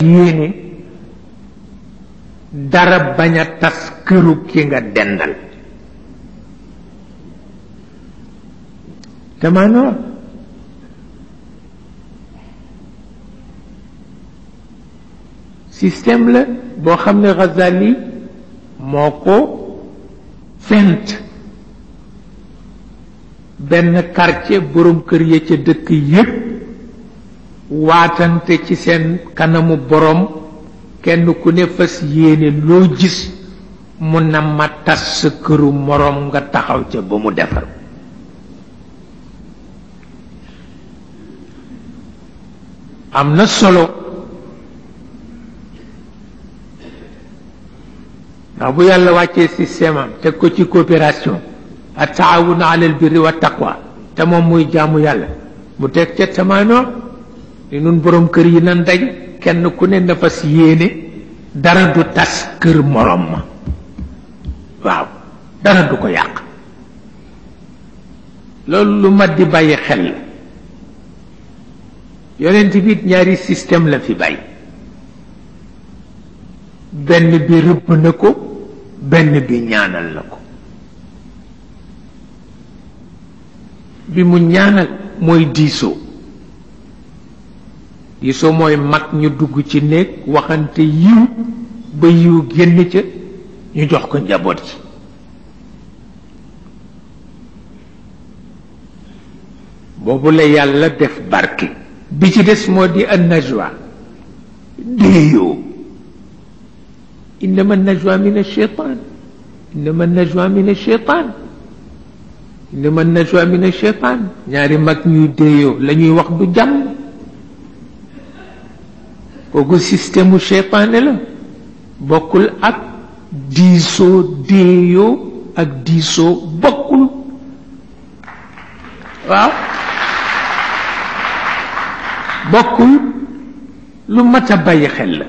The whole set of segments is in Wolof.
yéene dara bañ a tas këru ki nga dendal te maanaam système la boo xam ne Ghazali moo ko fent benn quartier borom kër ya ca dëkk yépp waatante ci seen kanamu borom kenn ku ne fas yéene loo gis mu na ma tas sa këru moroom nga taxaw ca ba mu defar am na solo ndax bu yàlla wàccee système am teg ko ci coopération at taawun ala al birri wa taqwa te moom muy jaamu yàlla mu teg ca tamaanoo ni nun borom kër yi nan daj kenn ku ne na fas yéene dara du tas kër morom ma waaw dara du ko yàq loolu lu mat di bàyyi xel la yonent bi ñaari système la fi bàyyi benn bi rëbb na ko benn bi ñaanal na ko bi mu ñaanal mooy diisoo diisoo mooy mag ñu dugg ci néeg waxante yiw ba yiw génn ca ñu jox ko njaboot ci boobu la yàlla def barke bi ci des moo di an najwa déeyoo innama najwa min ash-shaytan innama najwa min ash-shaytan innama najwa min ash-shaytan ñaari mag ñuy déeyoo la ñuy wax du jàmm kooku système u seytaane la bokkul ak diisoo déeyoo ak diisoo bokkul waaw bokkul lu mat a bàyyi xel la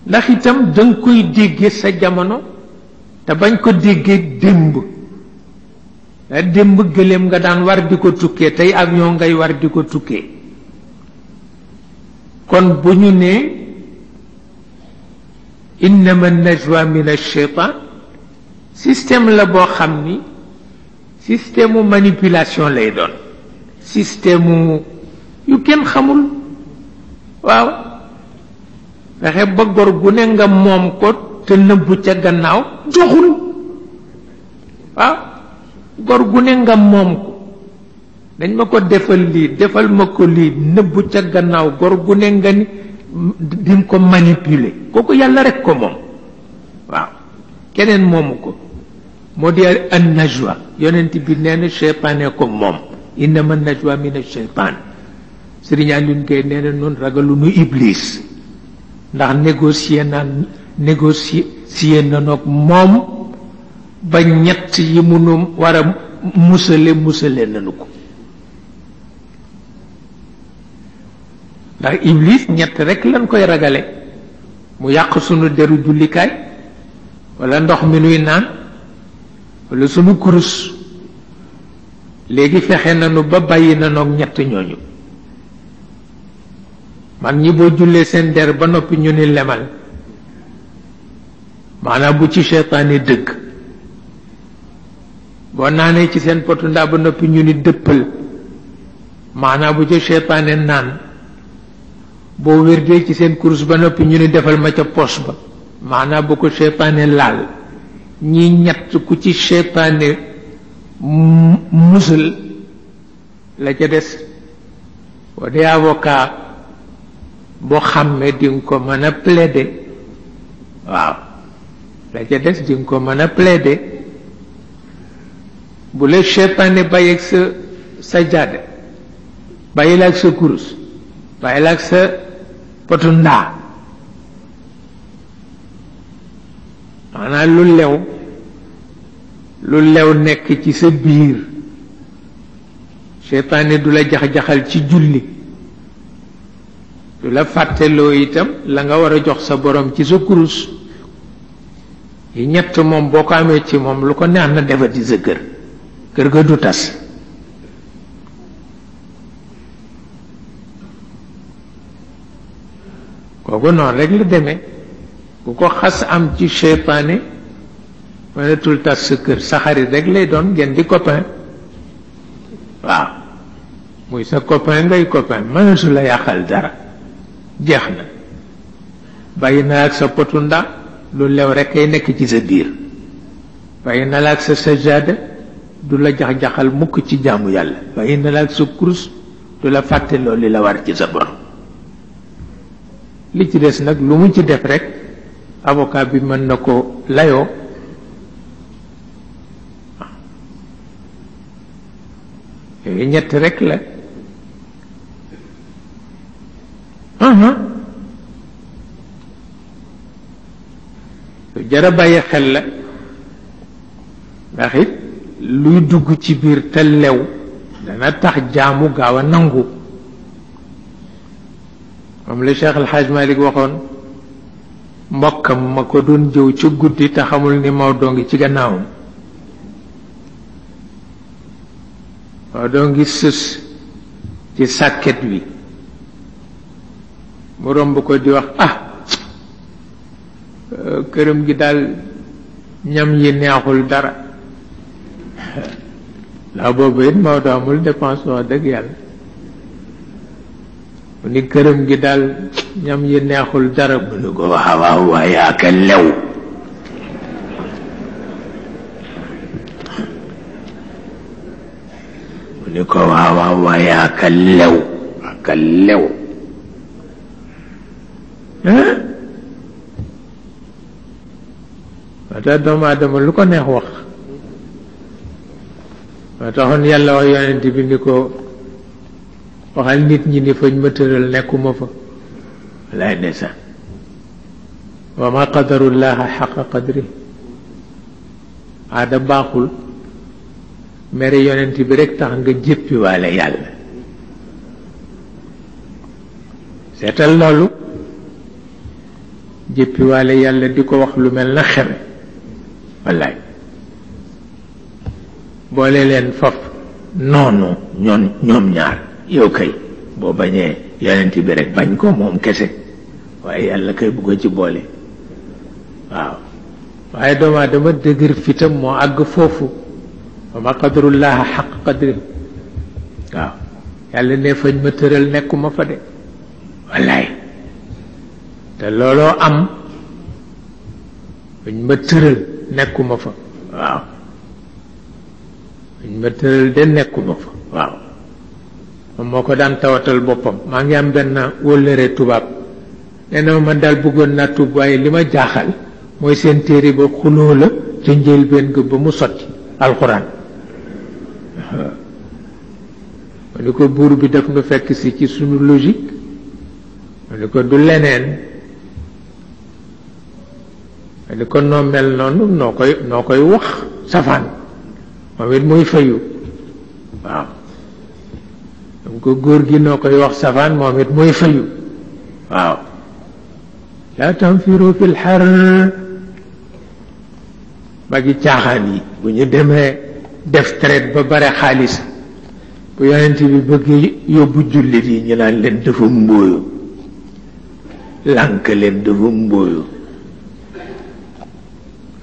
ndax itam danga koy déggee sa jamono te bañ ko déggee démb démb gëléem nga daan war di ko tukkee tey avion ngay war di ko tukkee kon bu ñu nee innama najwa min ash-shaytan système la boo xam ni système mu manipulation lay doon système mu yu kenn xamul waaw fexe ba gor gu ne nga moom ko te nëbbu ca gannaaw joxul waaw gor gu ne nga moom ko dañ ma ko defal lii defal ma ko lii nëbbu ca gannaaw gor gu ne nga ni di ko manipuler kooku yàlla rek ko moom waaw keneen moomu ko moo di an najwa yonent bi nee na cheytaane ko moom innama najwa min ash-shaytan Sëriñ Alioune Gueye nee na noonu ragalu nu iblis ndax négocier nanoog moom ba ñett yi munu war a musale nanu ko ndax iblis ñett rek lañ koy ragale mu yàq sunu deru jullikaay walla ndox mi nuy naan walla sunu kurus léegi fexe nanu ba bàyyi nanoog ñett ñooñu man ñi boo jullee seen der ba noppi ñu ni lemal maanaam bu ci seytaane dëgg boo naanee ci seen potu ndaa ba noppi ñu ni dëppal maanaam bu ci seytaane naan boo wérdee ci seen kurus ba noppi ñu ni defal ma ca poos ba maanaam bu ko seytaane laal ñi ñett ku ci seytaane musal la ca des boo dee avocat boo xàmmee di nga ko mën a plaider waaw la ca des di nga ko mën a plaider bu la seytaane bàyyi ak sa jaade bàyyi la ak sa kurus bàyyi la ak sa potu ndaa maanaam lu lew nekk ci sa biir seytaane du la jax-jaxal ci julli du la fàtteloo itam la nga war a jox sa borom ci sa kurus yi ñett moom boo ko amee ci moom lu ko neex na defati sa kër ga du tas kooku noonu rek la demee ku ko xas am ci seytaane mënatul tas sa kër sa xarit rek lay doon ngeen di copain waaw muy sa copain ngay copain mënatu la yàqal dara jeex na bàyyi na ak sa potu ndaa lu lew rek ay nekk ci sa biir bàyyi na la ak sa sajaada du la jax-jaxal mukk ci jaamu yàlla bàyyi na la ak sa kurus du la fàtte loolu li la war ci sa borom li ci des nag lu mu ci def rek avocat bi mën na ko layoo yooyu ñett rek la lu jara bàyyi xel la ndax it luy dugg ci biir te lew dana tax jaamu gaaw a nangu moom la Cheikh El Hadj Malick waxoon mbokkam ma ko doon jëw ci guddi te xamul ni Maodo ngi ci gannaawam Maodo ngi sës ci sàkket wi mu romb ko di wax këram gi daal ñam yi neexul dara ndax boobu it Maodo amul dépense wax dëgg yàlla mu ni këram gi daal ñam yi neexul dara mu ni ko waaw waaye ak a lew mu ni ko waaw waaye ak a lew ak a lew moo tax doomu aadama lu ko neex wax moo taxoon yàlla wax yonent bi ni ko waxal nit ñi ni fañ ma tëral nekkuma fa walaay ndeysaan wa ma qadarullaha xaqa qadri aada baaxul mere yonent bi rek tax nga jéppi waale yàlla seetal loolu jéppi waale yàlla di ko wax lu mel na xeme wallaay boole leen faf noonu ñoom ñaar yow kay boo bañee yonent bi rek bañ ko moom kese waaye yàlla kay bugg ci boole waaw waaye doomu aadama dëgër fitam moo àgg foofu wa ma qadarullaha xaq qadri waaw yàlla ne fañ ma tëral nekkuma fa de wallaay te looloo am fañ ma tëral nekkuma fa waaw fañ ma tëral de nekkuma fa waaw moom moo ko daan tawatal boppam maa ngi am benn wóllëre tubaab nee na man daal bëggoon naa tub waaye li ma jaaxal mooy seen téere ba xuloo la ca njëlbéen ga ba mu sotti alxuraan ma ni ko buur bi daf nu fekk si ci sunu logique ma ni ko du leneen ma ni ko noo mel noonu noo koy wax safaan moom it muy fayu waaw dam ko góor gi noo koy wax safaan moom it muy fayu waaw laa tanfiru fil har magi caaxaan yi bu ñu demee def traite ba bare xaalis bu yonent bi bëgg yóbbu jullit yi ñu naan leen dafa mbóoyu lànk leen dafa mbóoyu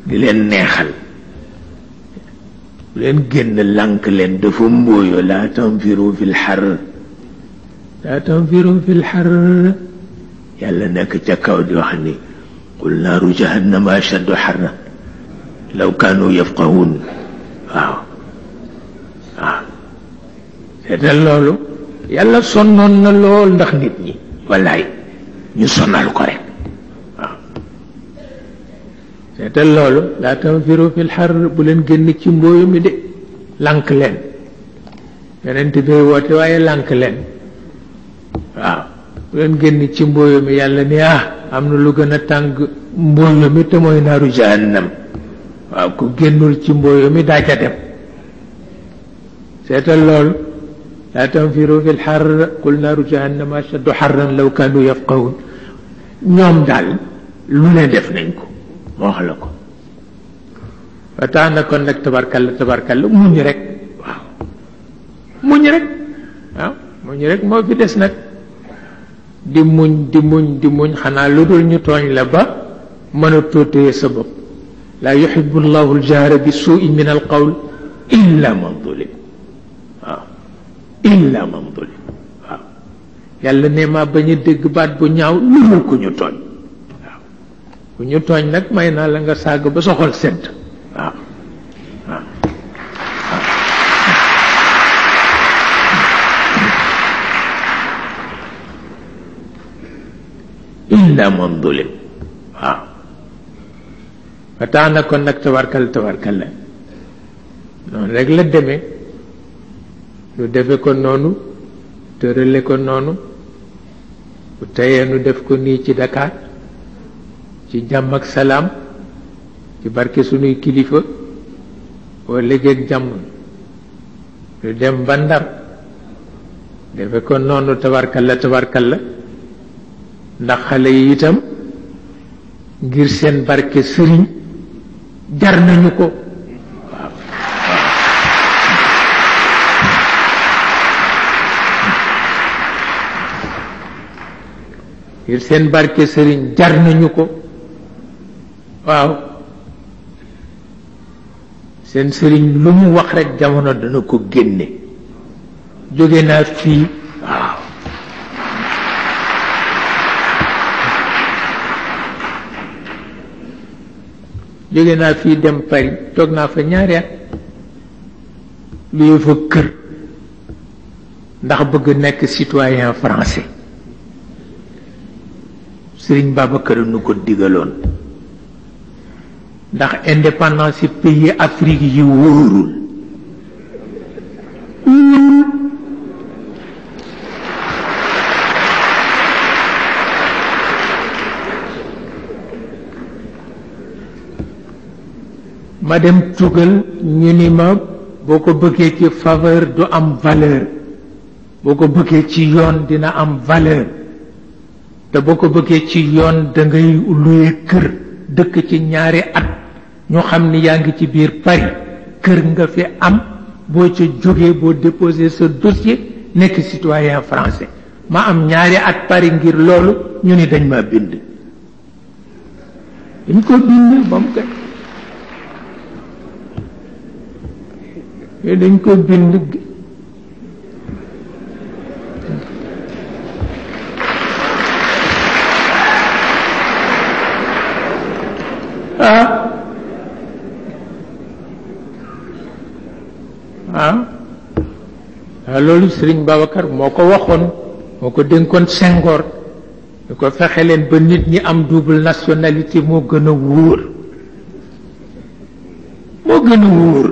di leen neexal bu leen génn lànk leen dafa mbóoyu laa tanfiru fil har laa tanfiru fil har yàlla nekk ca kaw di wax ni qul naaru jahannama ashaddu harran law kaanu yafqahun waaw waaw seetal loolu yàlla sonnoon na lool ndax nit ñi wallaay ñu sonal ko rek waaw seetal loolu laa tanfiru fil har bu leen génn ci mbooyu mi de lànk leen yonent bi woote waaye lànk leen waaw bu leen génn ci mbooyu mi yàlla ni am na lu gën a tàng mbooyu mi te mooy naaru jahannam waaw ku génnul ci mbooyu mi daa ca dem seetal loolu laa tanfiru fil har qul naaru jahannama ashaddu harran law kaanu yafqahun ñoom daal lu ne def nañ ko moo wax la ko ba tax na kon nag tabarkalla muñ rek waaw muñ rek moo fi des nag di muñ xanaa lu dul ñu tooñ la ba mën a tóotee sa bopp laa yuhibbu llahu aljahra bi suui min alqawl illa man zulim waaw illa man zulim waaw yàlla ne ma bañ a dégg baat bu ñaaw lu dul ku ñu tooñ waaw ku ñu tooñ nag may naa la nga sàgg ba sa xol sedd waaw waaw illa man zulim waaw ba tax na kon nag tabarkal la noonu rek la demee nu defe ko noonu tërale ko noonu bu teyee nu def ko nii ci Dakar ci jàmm ak salaam ci barke sunuy kilifa boo léegi jàmm nu dem ba Ndar defe ko noonu tabarkal la ndax xale yi itam ngir seen barke sëriñ jar nañu ko waaw ngir seen barke sëriñ jar nañu ko waaw seen sëriñ lu mu wax rekk jamono dana ko génne jóge naa fii waaw jóge naa fii dem Paris toog naa fa ñaari at luy fa kër ndax bëgg nekk citoyen français Sëriñ Babacar nu ko digaloon ndax indépendance yi pays Afrique yi wóorul ma dem tugal ñu ni ma boo ko bëggee ci faveur du am valeur boo ko bëggee ci yoon dina am valeur te boo ko bëggee ci yoon da ngay luye kër dëkk ci ñaari at ñu xam ni yaa ngi ci biir Paris kër nga fi am boo ca jógee boo déposé sa dossier nekk citoyen français ma am ñaari at Paris ngir loolu ñu ni dañ ma bind dañ ko bind ba mu kat dañ ko bind loolu Sëriñ Babacar moo ko waxoon moo ko dénkoon Senghor ñu ko fexe leen ba nit ñi am double nationalité moo gën a wóor moo gën a wóor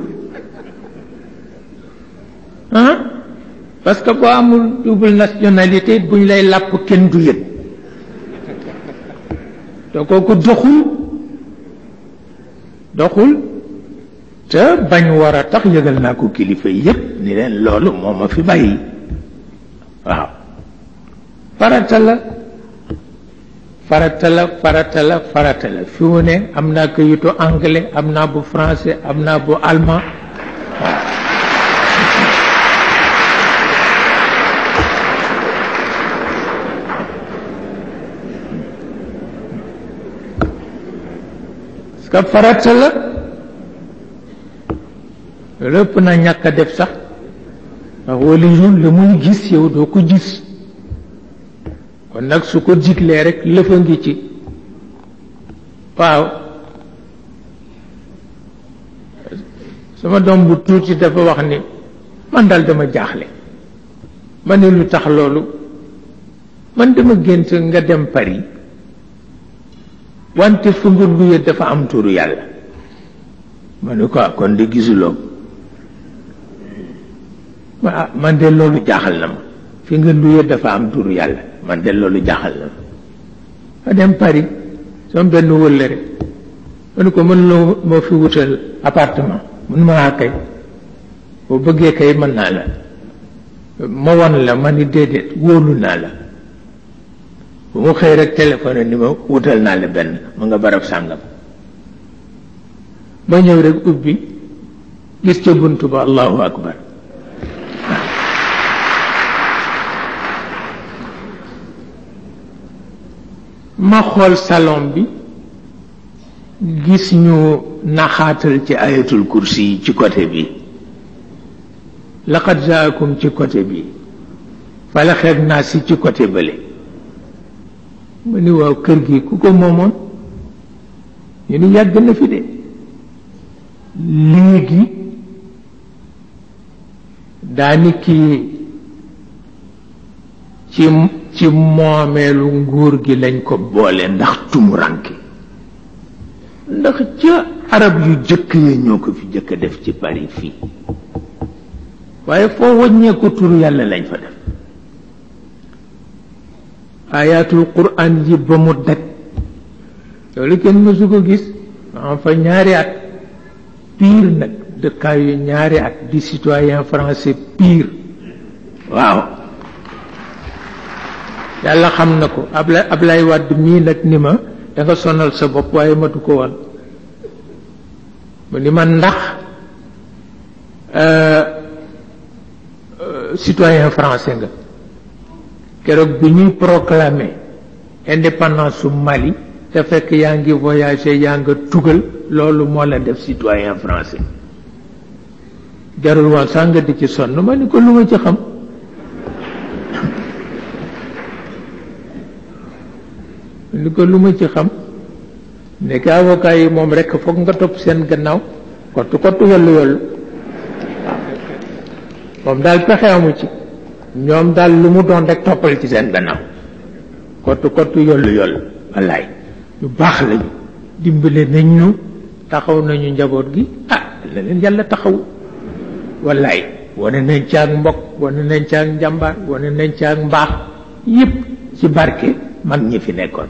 parce que boo amul double nationalité buñ lay làpp kenn du yëg te kooku doxul te bañ war a tax yëgal naa ko kilifa yépp ni leen loolu moo ma fi bàyyi waaw farata la fi mu ne am naa këyitu anglais am naa bu français am naa bu allemand waaw parce que farata la lépp na ñàkk a def sax ndax wali yun la muy gis yow doo ko gis kon nag su ko diglee rek lëfa ngi ci waaw sama doom bu tuuti dafa wax ni man daal dama jaaxle ma ne lu tax loolu man dama gént nga dem Paris wante fu nga luye dafa am turu yàlla ma ne ko kon de gisuloo man de loolu jaaxal na ma fi nga luye dafa am turu yàlla man de loolu jaaxal na ma dem Paris sama benn wëllëre ma ne ko mën loo moo fi wutal appartement mun ma kay boo bëggee kay mën naa la ma won la ma ni déedéet wóolu naa la bu mu xëy rek téléphone ni ma wutal naa la benn ma nga barab sàngam ma ñëw rek ubbi gis ca buntu ba allahu akbar ma xool salon bi gis ñu naxaatal ci ayatul kursi yi ci côté bi laqad jaakum ci côté bi falaxeeg naa si ci côté bële ma ni waaw kër gi ku ko moomoon ñu ni yàgg na fi de léegi daani kii ci moomeelu nguur gi lañ ko boole ndax tumuranke ndax ca arab yu jëkk ya ñoo ko fi jëkk def ci Paris fii waaye foo wàññeeku turu yàlla lañ fa def ayatul quran yi ba mu daj loolu kenn mësu ko gis am fa ñaari at pire nag dëkkaayu ñaari at di citoyen français pire waaw yàlla xam na ko Ablaye Wade mii nag ni ma da nga sonal sa bopp waaye matu ko woon mu ni ma ndax citoyen français nga keroog bi ñuy proclamer indépendance su Mali te fekk yaa ngi voyager yaa nga tugal loolu moo la def citoyen français jarul woon sax nga di ci sonn ma ni ko lu ma ci xam ni ko lu ma ci xam nekk avocat yi moom rekk foog nga topp seen gannaaw kottu yollu yollu moom daal pexe amu ci ñoom daal lu mu doon rek toppal ci seen gannaaw kottu yollu yollu wallaay ñu baax lañu dimbale nañ ñu taxaw nañu njaboot gi la leen yàlla taxaw wallaay wane nañ ci ak mbokk wane nañ ci ak njàmbaar wane nañ ci ak mbaax yépp ci barke mag ñi fi nekkoon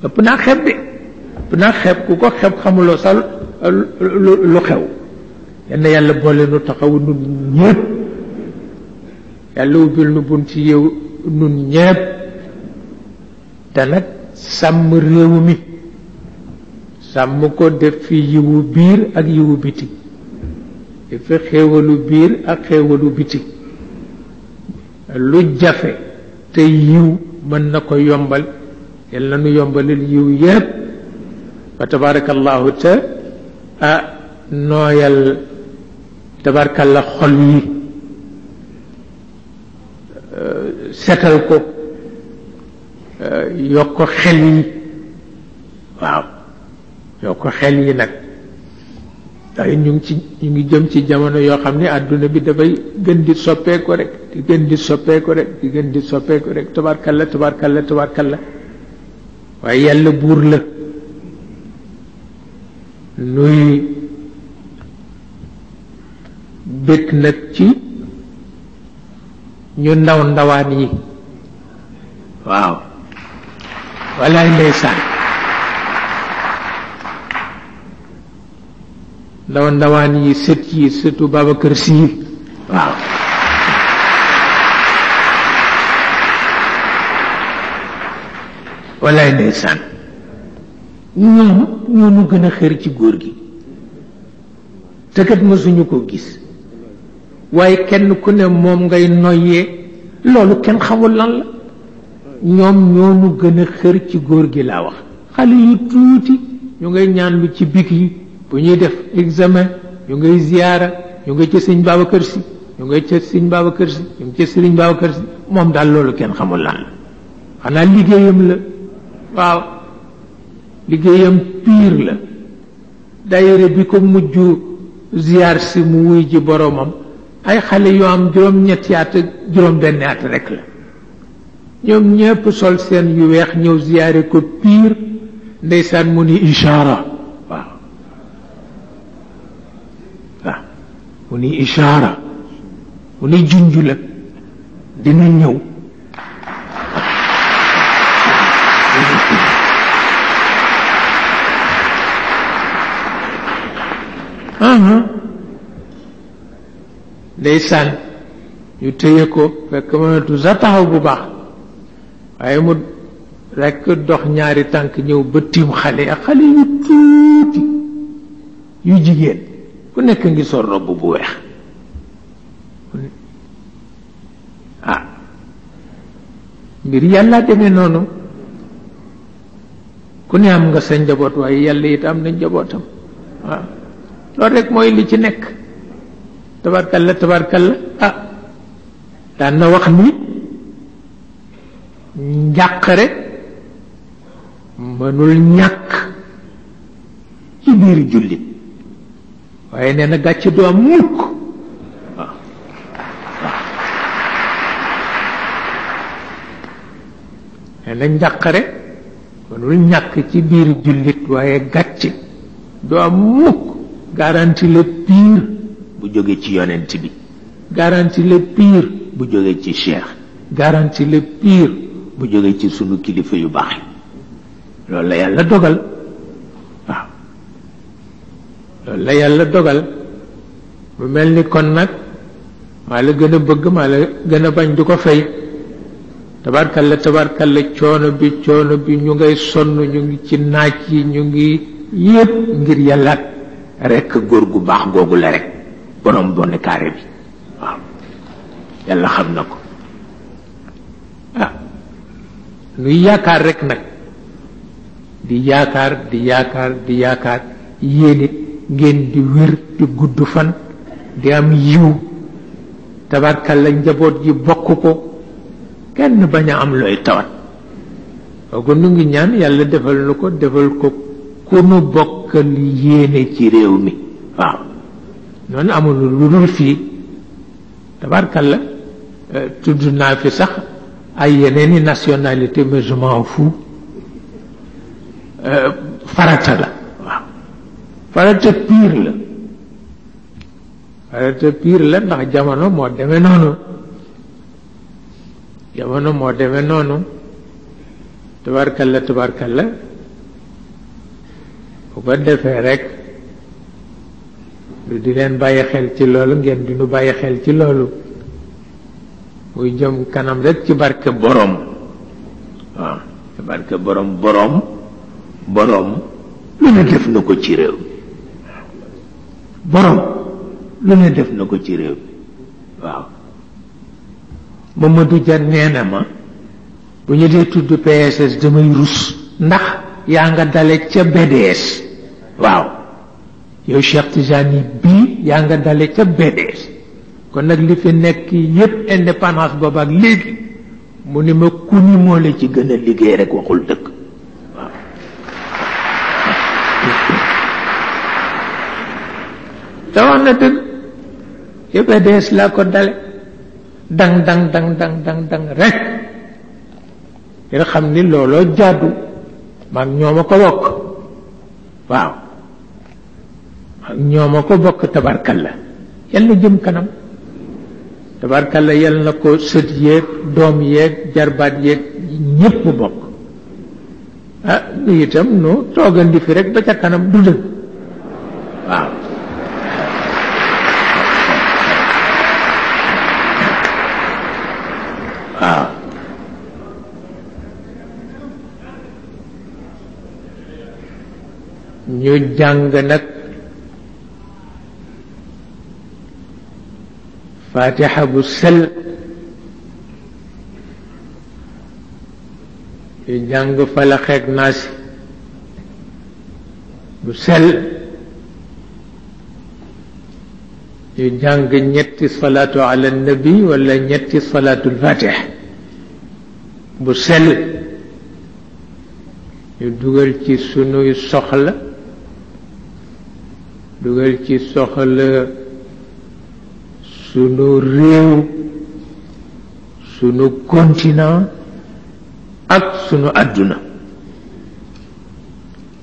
ëpp naa xeeb ku ko xeeb xamuloo sax lu xew yenn yàlla boole nu taxaw nun ñépp yàlla ubbil nu bunt ci yow nun ñépp te nag sàmm réew mi sàmm ko def fi yiwu biir ak yiwu biti dafa xéewalu biir ak xéewalu biti lu jafe te yiw mën na ko yombal yàlla nu yombalal yiw yépp fa tabarakallahu te nooyal tabarakalla xol yi setal ko yokk xel yi waaw yokk xel yi nag waaye ñu ngi jëm ci jamono yoo xam ne àdduna bi dafay gën di soppeeku rek di gën di soppeeku rek di gën di soppeeku rek tabarkalla waaye yàlla buur la nuy bëgg nag ci ñu ndawaan yi waaw walaay ndeysaan ndawaan yi sëtu Babacar Sy waaw walaay ndeysaan ñoom ñoo nu gën a xër ci góor gi te kat mësuñu ko gis waaye kenn ku ne moom ngay noyyee loolu kenn xamul lan la ñoom ñoo nu gën a xër ci góor gi laa wax xale yu tuuti ñu ngay ñaan lu ci big yi bu ñuy def examen ñu ngay ziyaara ñu ngay ca sëñ Babacar Sy ñu ngay ca sëñ Babacar Sy ñu ngi ca sëriñ Babacar Sy moom daal loolu kenn xamul lan la xanaa liggéeyam la waaw liggéeyam piir la daayira bi ko mujj ziyaar si mu wuy ji boromam ay xale yoo am juróom-ñetti at ak juróom-benn at rek la ñoom ñépp sol seen yu weex ñëw ziyaare ko piir ndeysaan mu ni ishaara waaw mu ni ishaara mu ni junju la dina ñëw ndeysaan ñu téye ko fekk mënatu sa taxaw bu baax waaye mu rekk dox ñaari tànk ñëw ba tiim xale ak xale yu tuuti yu jigéen ku nekk ngi sol robb bu weex mbir yàlla demee noonu ku ne am nga sa njaboot waaye yàlla it am na njabootam waaw loolu rek mooy li ci nekk tabarkalla tabarkalla daan na wax ni njàqare mënul ñàkk ci biir jullit waaye nee na gàcce du am mukk waaw nee na njàqare mënul ñàkk ci biir jullit waaye gàcce du am mukk garanti le pire bu jóge ci yonent bi garanti le pire bu jóge ci cheikh garanti le pire bu jóge ci sunu kilifa yu baax loolu la yàlla dogal waaw loolu la yàlla dogal mu mel ni kon nag maa la gën a bëgg maa la gën a bañ du ko fay tabarkalla tabarkalla coono bi ñu ngay sonn ñu ngi ci naaj yi ñu ngi yépp ngir yàlla rekk góor gu baax googu la rek borom bonne carré bi waaw yàlla xam na ko nuy yaakaar rek nag di yaakaar yéene ngeen di wér di gudd fan di am yiw tabarkalla njaboot yi bokk ko kenn bañ a am looy tawat kooku nu ngi ñaan yàlla defal nu ko defal ko ku nu bokkal yéene ci réew mi waaw noonu amul lu dul fii tabarkalla tudd naa fi sax ay yeneeni nationalité mais je m'en fous farata la waaw farata pire la ndax jamono moo demee noonu tabarkalla bu ko defee rek lu di leen bàyyi xel ci loolu ngeen di nu bàyyi xel ci loolu muy jëm kanam rek ci barke boroom waaw ci barke boroom lu ne def na ko ci réew boroom lu ne def na ko ci réew waaw Mamadou Dia nee na ma bu ñu dee tudd PSS damay rus ndax yaa nga dale ca BDS waaw yow Cheikh Tijani bii yaa nga dale ca BDS kon nag li fi nekk yépp indépendance boobu ak léegi mu ni ma ku ni moo la ci gën a liggéey rek waxul dëgg waaw te wax na dëgg ca BDS laa ko dale dang rek nga xam ni looloo jàddu maag ñooma ko bokk waaw maag ñooma ko bokk tabarkalla yàlla jëm kanam tabarkalla yàlla na ko sët yeeg doom yeeg jarbaat yeeg ñépp bokk nu itam nu toogandi fi rek ba ca kanam du dëgg waaw ñu jàng nag fatiha bu sell ñu jàng Falaq ak Naas bu sell ñu jàng ñetti salaatu ala nabi wala ñetti salaatul fatih bu sell ñu dugal ci sunuy soxla dugal ci soxla sunu réew sunu continent ak sunu àdduna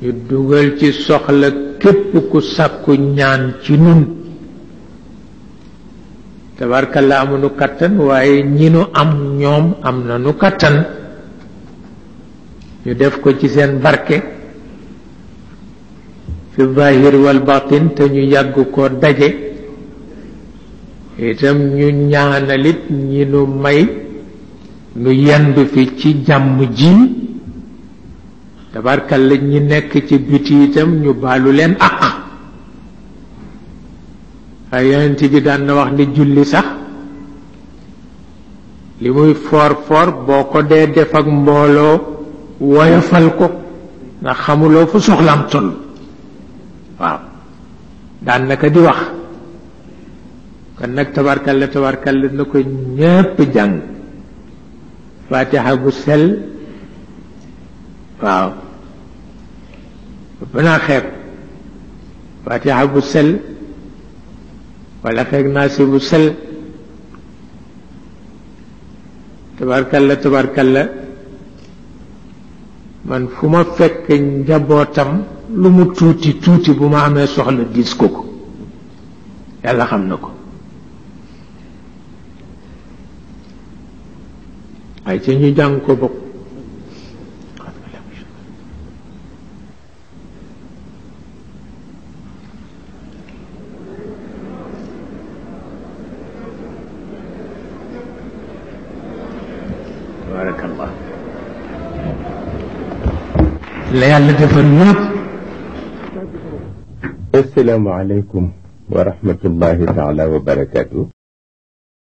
ñu dugal ci soxla képp ku sàkku ñaan ci nun tabarkalla amuñu kattan waaye ñi nu am ñoom am nañu kattan ñu def ko ci seen barke fi zahir wal batin te ñu yàgg ko daje itam ñu ñaanalit ñi nu may nu yendu fi ci jàmm ji tabarkalla ñi nekk ci biti itam ñu baalu leen àq ay yonent bi daan na wax ni julli sax li muy foor foor boo ko dee def ak mbooloo woyofal ko ndax xamuloo fu soxlaam toll waaw daan naka di wax kon nag tabarkalla na ko ñépp jàng fatiha bu sell waaw banaa xeeb fatiha bu sell wala fekk naasi bu sell tabarkalla man fu ma fekk njabootam lu mu tuuti bu ma amee soxla diis ko yàlla xam na ko ay ca ñu jàng ko bokk barakallah la yàlla defal ñëpp. assalaamu aleykum wa rahmatullahi taala wa barakaatu.